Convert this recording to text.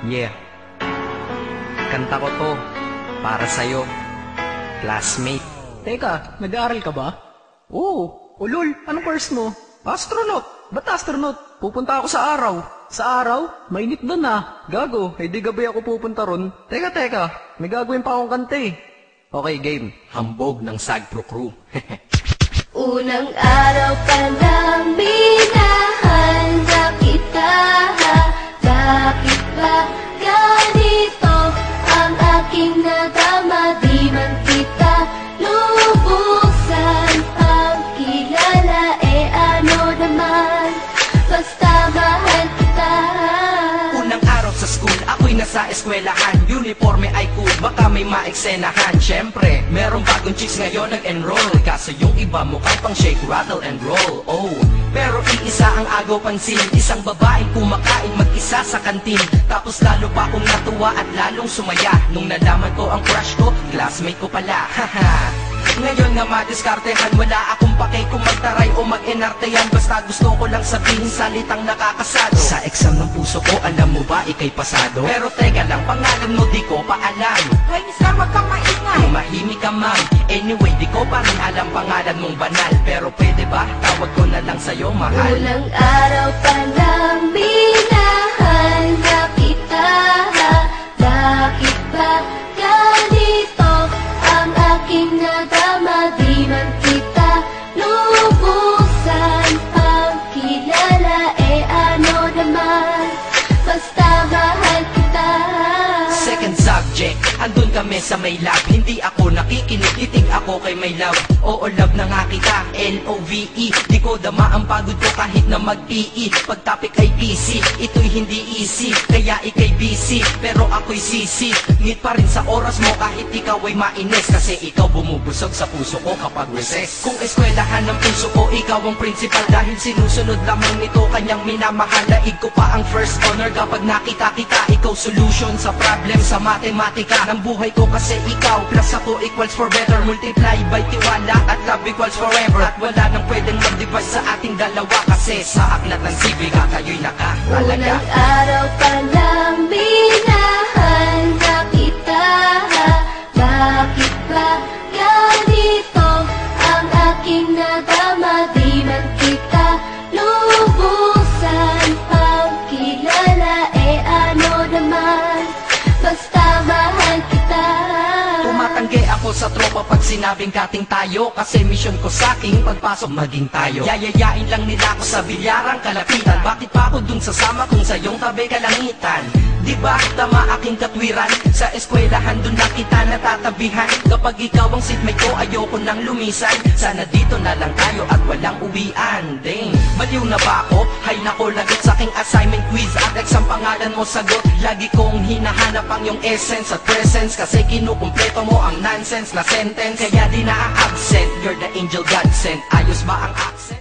Yeah, kanta ko to para sa'yo, classmate. Teka, nag-aaral ka ba? Oo. Ulol, anong course mo? Astronaut. Ba't astronaut? Pupunta ako sa araw. Sa araw? Mainit doon ah. Gago, hindi gabi ako pupunta ron. Teka, may gagawin pa akong kanta eh. Okay, game. Hambog ng Sagpro Crew. Unang araw pa lang minahanda kita. Bakit ba ganito ang aking nadama? Di man kita lubusan ang kilala. Ano naman, basta mahal kita. Unang araw sa school, ako'y nasa eskwelahan. Uniforme ay cool, baka may maeksenahan. Siyempre, merong bagong chicks ngayon nag-enroll. Kaso yung iba mukhang pang shake, rattle and roll. Oh, pero iisa ang agaw pansin. Isang babaeng kumakain mag-isa sa kantin. Tapos lalo pa akong natuwa at lalong sumaya nung nalaman ko ang crush ko, classmate ko pala. Haha. Ngayon nga madiskartehan, wala akong pakay kung magtaray o mag-enartehan. Basta gusto ko lang sabihin salitang nakakasado. Sa exam ng puso ko, alam mo ba ikay pasado? Pero teka lang, pangalan mo di ko pa alam. Hoy, mister, wag kang maingay. Tumahimik ka ma'am. Anyway, di ko pa rin alam pangalan mong banal. Pero pwede ba, tawag ko na lang sa'yo mahal. Unang araw pa lang minahanda kita. Bakit ba ganito ang aking nadama? Di man kita lubusan ang kilala. Ano naman, basta mahal kita. Second subject, andun kami sa may lab. Hindi ako nakikinig, titig ako kay may love. Oo, love na nga kita, L-O-V-E. Di ko dama ang pagod ko kahit na mag-PE. Pag topic ay PC, ito'y hindi easy. Kaya ikay busy, pero ako'y sisi. Need pa rin sa oras mo kahit ikaw ay mainis. Kasi ikaw bumubusog sa puso ko kapag recess. Kung eskwelahan ng puso ko, ikaw ang principal. Dahil sinusunod lamang nito kanyang minamahal. Daig ko pa ang first honor kapag nakita kita. Ikaw solution sa problem sa matematika ng buhay ko. Kasi ikaw plus ako equals for better. Multiply by tiwala at love equals forever. At wala nang pwedeng mag-divide sa ating dalawa. Kasi sa aklat ng sibika kayo'y nakahalaga. Unang araw pa lang minahanda kita. Bakit ba ganito ang aking nadama? Di man kita lubusan ang kilala. Ano naman, basta mahal kita. Tumatanggi ako sa tropa pag sinabing kating tayo. Kasi mission ko sa'king pagpasok maging tayo. Yayayain lang nila ako sa bilyarang kalapitan. Bakit pa ako dun sasama kung sa iyong tabi kalangitan? Diba tama aking katwiran? Sa eskwelahan dun na kita natatabihan. Kapag ikaw ang seatmate ko, ayoko nang lumisan. Sana dito na lang tayo at walang uwian. Dang, baliw na ba ako? Hay nako, lagot sa aking assignment quiz at exam pangalan mo sagot. Lagi kong hinahanap ang iyong essence at presence. Kasi kinukumpleto mo ang nonsense na sentence. Kaya di na-absent, you're the angel God sent. Ayos ba ang accent?